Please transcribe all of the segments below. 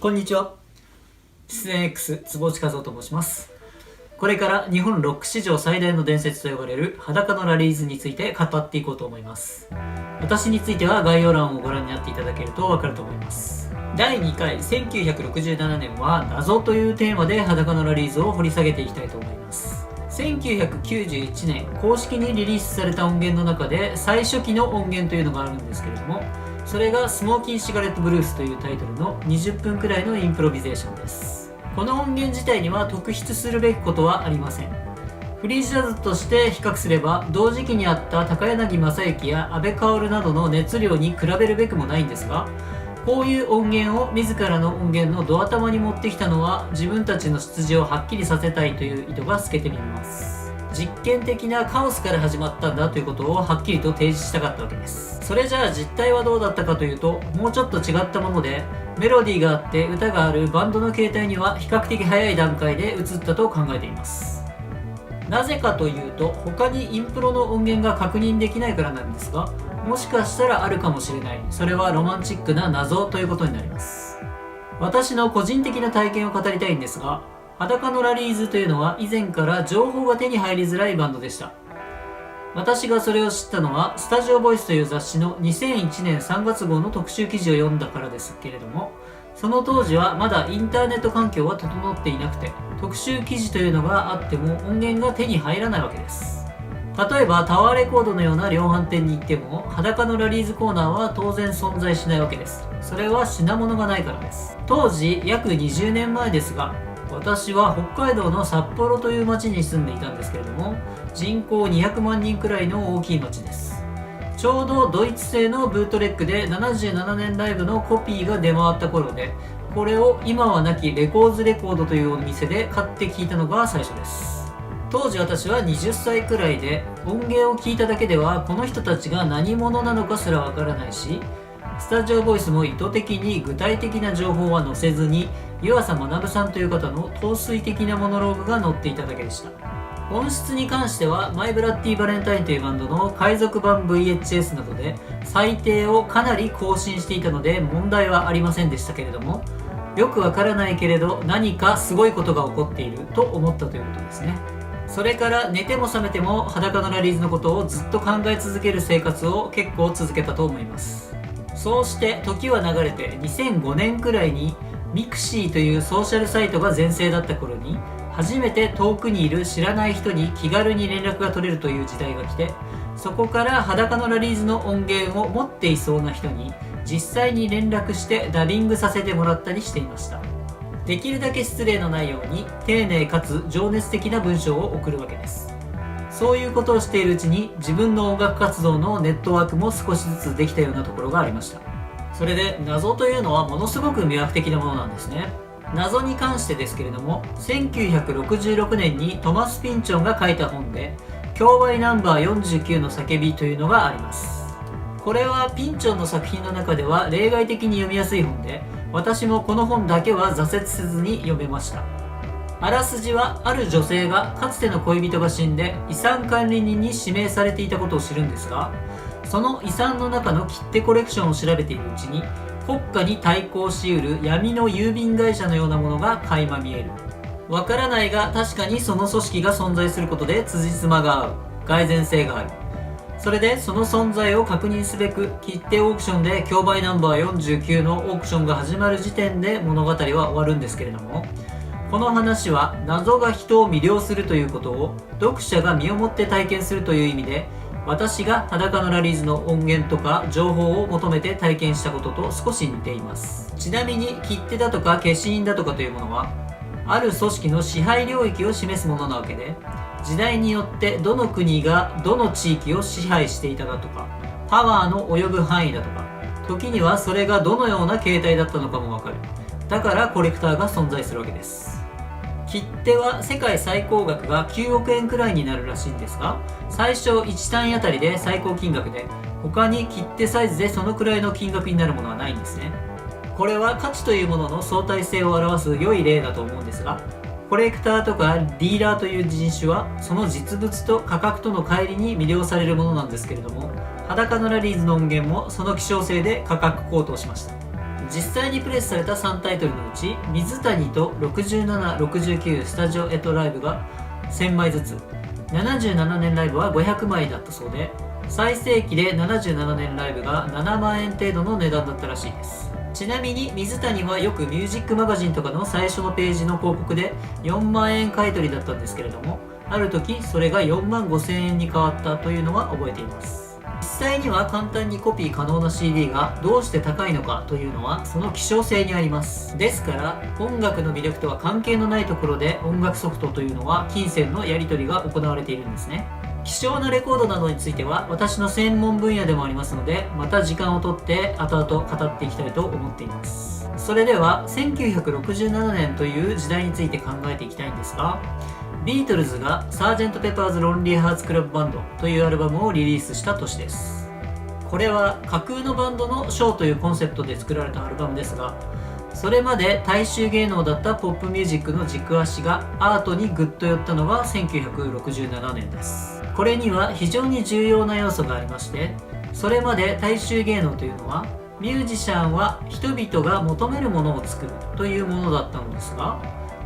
こんにちは。出演 X 坪内和夫と申します。これから日本ロック史上最大の伝説と呼ばれる裸のラリーズについて語っていこうと思います。私については概要欄をご覧になっていただけるとわかると思います。第2回1967年は謎というテーマで裸のラリーズを掘り下げていきたいと思います。1991年公式にリリースされた音源の中で最初期の音源というのがあるんですけれども、それがスモーキーシガレットブルースというタイトルの20分くらいのインプロビゼーションです。この音源自体には特筆するべきことはありません。フリージャズとして比較すれば同時期にあった高柳正幸や阿部薫などの熱量に比べるべくもないんですが、こういう音源を自らの音源のド頭に持ってきたのは自分たちの出自をはっきりさせたいという意図が透けて見えます。実験的なカオスから始まったんだということをはっきりと提示したかったわけです。それじゃあ実態はどうだったかというと、もうちょっと違ったもので、メロディーがあって歌があるバンドの形態には比較的早い段階で移ったと考えています。なぜかというと、他にインプロの音源が確認できないからなんですが、もしかしたらあるかもしれない。それはロマンチックな謎ということになります。私の個人的な体験を語りたいんですが、裸のラリーズというのは以前から情報が手に入りづらいバンドでした。私がそれを知ったのはスタジオボイスという雑誌の2001年3月号の特集記事を読んだからですけれども、その当時はまだインターネット環境は整っていなくて、特集記事というのがあっても音源が手に入らないわけです。例えばタワーレコードのような量販店に行っても裸のラリーズコーナーは当然存在しないわけです。それは品物がないからです。当時約20年前ですが、私は北海道の札幌という町に住んでいたんですけれども、人口200万人くらいの大きい町です。ちょうどドイツ製のブートレックで77年ライブのコピーが出回った頃で、これを今はなきレコーズレコードというお店で買って聞いたのが最初です。当時私は20歳くらいで、音源を聞いただけではこの人たちが何者なのかすらわからないし、スタジオボイスも意図的に具体的な情報は載せずに、湯浅学さんという方の陶酔的なモノローグが載っていただけでした。音質に関してはマイブラッディバレンタインというバンドの海賊版 VHS などで最低をかなり更新していたので問題はありませんでしたけれども、よくわからないけれど何かすごいことが起こっていると思ったということですね。それから寝ても覚めても裸のラリーズのことをずっと考え続ける生活を結構続けたと思います。そうして時は流れて2005年くらいにミクシーというソーシャルサイトが全盛だった頃に、初めて遠くにいる知らない人に気軽に連絡が取れるという時代が来て、そこから裸のラリーズの音源を持っていそうな人に実際に連絡してダビングさせてもらったりしていました。できるだけ失礼のないように丁寧かつ情熱的な文章を送るわけです。そういうことをしているうちに自分の音楽活動のネットワークも少しずつできたようなところがありました。それで謎というのはものすごく魅惑的なものなんですね。謎に関してですけれども、1966年にトマス・ピンチョンが書いた本で競売ナンバー49の叫びというのがあります。これはピンチョンの作品の中では例外的に読みやすい本で、私もこの本だけは挫折せずに読めました。あらすじはある女性がかつての恋人が死んで遺産管理人に指名されていたことを知るんですが、その遺産の中の切手コレクションを調べているうちに、国家に対抗しうる闇の郵便会社のようなものが垣間見える。わからないが確かにその組織が存在することで辻褄が合う、蓋然性がある。それでその存在を確認すべく切手オークションで競売ナンバー49のオークションが始まる時点で物語は終わるんですけれども、この話は謎が人を魅了するということを読者が身をもって体験するという意味で、私が裸のラリーズの音源とか情報を求めて体験したことと少し似ています。ちなみに切手だとか消印だとかというものはある組織の支配領域を示すものなわけで、時代によってどの国がどの地域を支配していただとか、パワーの及ぶ範囲だとか、時にはそれがどのような形態だったのかもわかる。だからコレクターが存在するわけです。切手は世界最高額が9億円くらいになるらしいんですが、最初1単位あたりで最高金額で、他に切手サイズでそのくらいの金額になるものはないんですね。これは価値というものの相対性を表す良い例だと思うんですが、コレクターとかディーラーという人種はその実物と価格との乖離に魅了されるものなんですけれども、裸のラリーズの音源もその希少性で価格高騰しました。実際にプレスされた3タイトルのうち水谷と67、69スタジオエトライブが1000枚ずつ、77年ライブは500枚だったそうで、最盛期で77年ライブが7万円程度の値段だったらしいです。ちなみに水谷はよくミュージックマガジンとかの最初のページの広告で4万円買い取りだったんですけれども、ある時それが4万5千円に変わったというのは覚えています。実際には簡単にコピー可能な CD がどうして高いのかというのはその希少性にあります。ですから音楽の魅力とは関係のないところで音楽ソフトというのは金銭のやり取りが行われているんですね。希少なレコードなどについては私の専門分野でもありますので、また時間をとって後々語っていきたいと思っています。それでは1967年という時代について考えていきたいんですが、ビートルズがサージェント・ペパーズ・ロンリー・ハーツ・クラブ・バンドというアルバムをリリースした年です。これは架空のバンドのショーというコンセプトで作られたアルバムですが、それまで大衆芸能だったポップミュージックの軸足がアートにぐっと寄ったのが1967年です。これには非常に重要な要素がありまして、それまで大衆芸能というのはミュージシャンは人々が求めるものを作るというものだったのですが、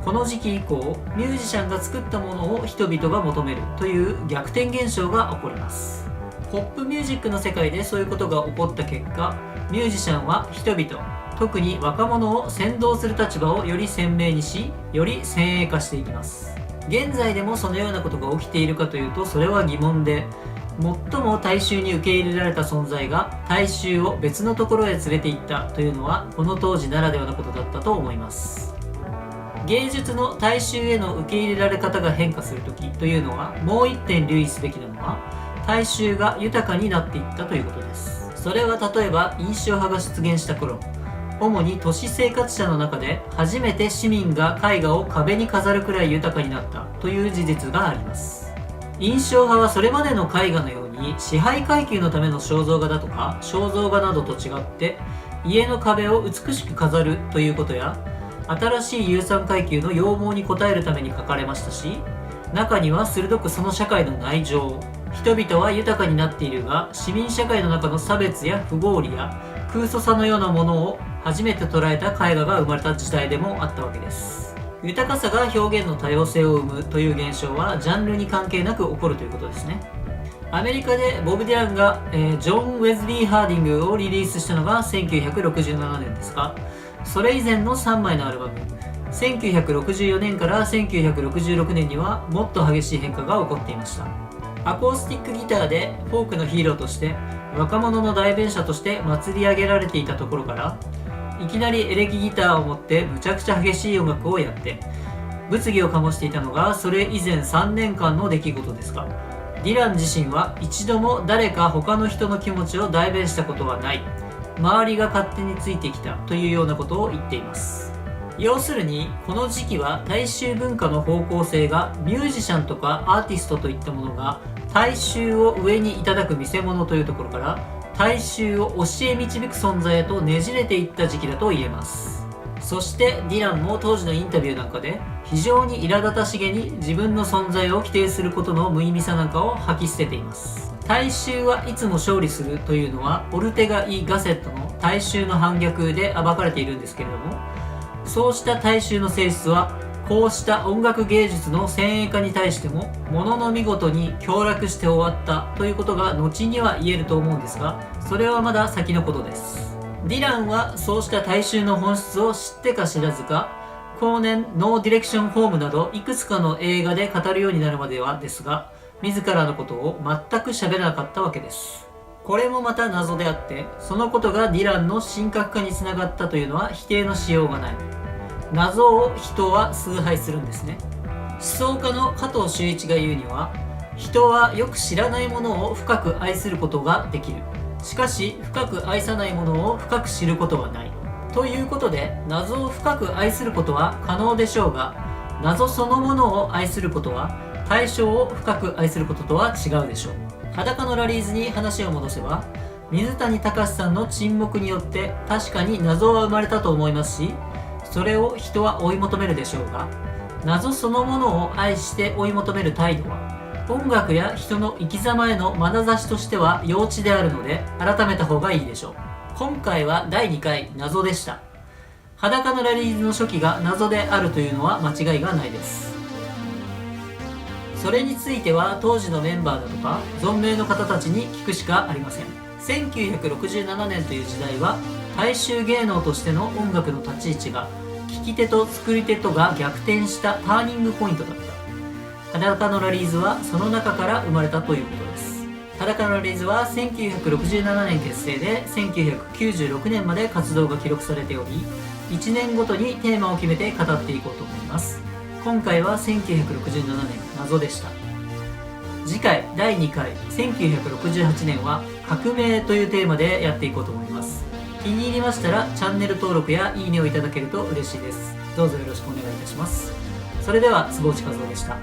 この時期以降ミュージシャンが作ったものを人々が求めるという逆転現象が起こります。ポップミュージックの世界でそういうことが起こった結果、ミュージシャンは人々、特に若者を先導する立場をより鮮明にし、より先鋭化していきます。現在でもそのようなことが起きているかというとそれは疑問で、最も大衆に受け入れられた存在が大衆を別のところへ連れて行ったというのはこの当時ならではのことだったと思います。芸術の大衆への受け入れられ方が変化するときというのは、もう一点留意すべきなのは大衆が豊かになっていったということです。それは例えば印象派が出現した頃、主に都市生活者の中で初めて市民が絵画を壁に飾るくらい豊かになったという事実があります。印象派はそれまでの絵画のように支配階級のための肖像画だとか肖像画などと違って、家の壁を美しく飾るということや新しい有産階級の要望に応えるために描かれましたし、中には鋭くその社会の内情、人々は豊かになっているが市民社会の中の差別や不合理や空疎さのようなものを初めて捉えた絵画が生まれた時代でもあったわけです。豊かさが表現の多様性を生むという現象はジャンルに関係なく起こるということですね。アメリカでボブ・ディランが、ジョン・ウェズリー・ハーディングをリリースしたのが1967年ですが、それ以前の3枚のアルバム、1964年から1966年にはもっと激しい変化が起こっていました。アコースティックギターでフォークのヒーローとして若者の代弁者として祭り上げられていたところから、いきなりエレキギターを持ってむちゃくちゃ激しい音楽をやって物議を醸していたのがそれ以前3年間の出来事ですが、ディラン自身は一度も誰か他の人の気持ちを代弁したことはない、周りが勝手についてきたというようなことを言っています。要するにこの時期は大衆文化の方向性がミュージシャンとかアーティストといったものが大衆を上にいただく見せ物というところから大衆を教え導く存在へとねじれていった時期だと言えます。そしてディランも当時のインタビューなんかで非常に苛立たしげに自分の存在を否定することの無意味さなんかを吐き捨てています。大衆はいつも勝利するというのはオルテガ・イ・ガセットの大衆の反逆で暴かれているんですけれども、そうした大衆の性質はこうした音楽芸術の先鋭化に対してもものの見事に享楽して終わったということが後には言えると思うんですが、それはまだ先のことです。ディランはそうした大衆の本質を知ってか知らずか、後年ノーディレクションホームなどいくつかの映画で語るようになるまではですが、自らのことを全く喋らなかったわけです。これもまた謎であって、そのことがディランの神格化につながったというのは否定のしようがない。謎を人は崇拝するんですね。思想家の加藤修一が言うには、人はよく知らないものを深く愛することができる。しかし深く愛さないものを深く知ることはない。ということで、謎を深く愛することは可能でしょうが、謎そのものを愛することは対象を深く愛することとは違うでしょう。裸のラリーズに話を戻せば、水谷隆さんの沈黙によって確かに謎は生まれたと思いますし、それを人は追い求めるでしょうが、謎そのものを愛して追い求める態度は音楽や人の生き様への眼差しとしては幼稚であるので改めた方がいいでしょう。今回は第2回謎でした。裸のラリーズの初期が謎であるというのは間違いがないです。それについては当時のメンバーだとか存命の方たちに聞くしかありません。1967年という時代は大衆芸能としての音楽の立ち位置が聴き手と作り手とが逆転したターニングポイントだった。裸のラリーズはその中から生まれたということです。裸のラリーズは1967年結成で1996年まで活動が記録されており、1年ごとにテーマを決めて語っていこうと思います。今回は1967年謎でした。次回第2回1968年は革命というテーマでやっていこうと思います。気に入りましたらチャンネル登録やいいねをいただけると嬉しいです。どうぞよろしくお願いいたします。それでは坪内和夫でした。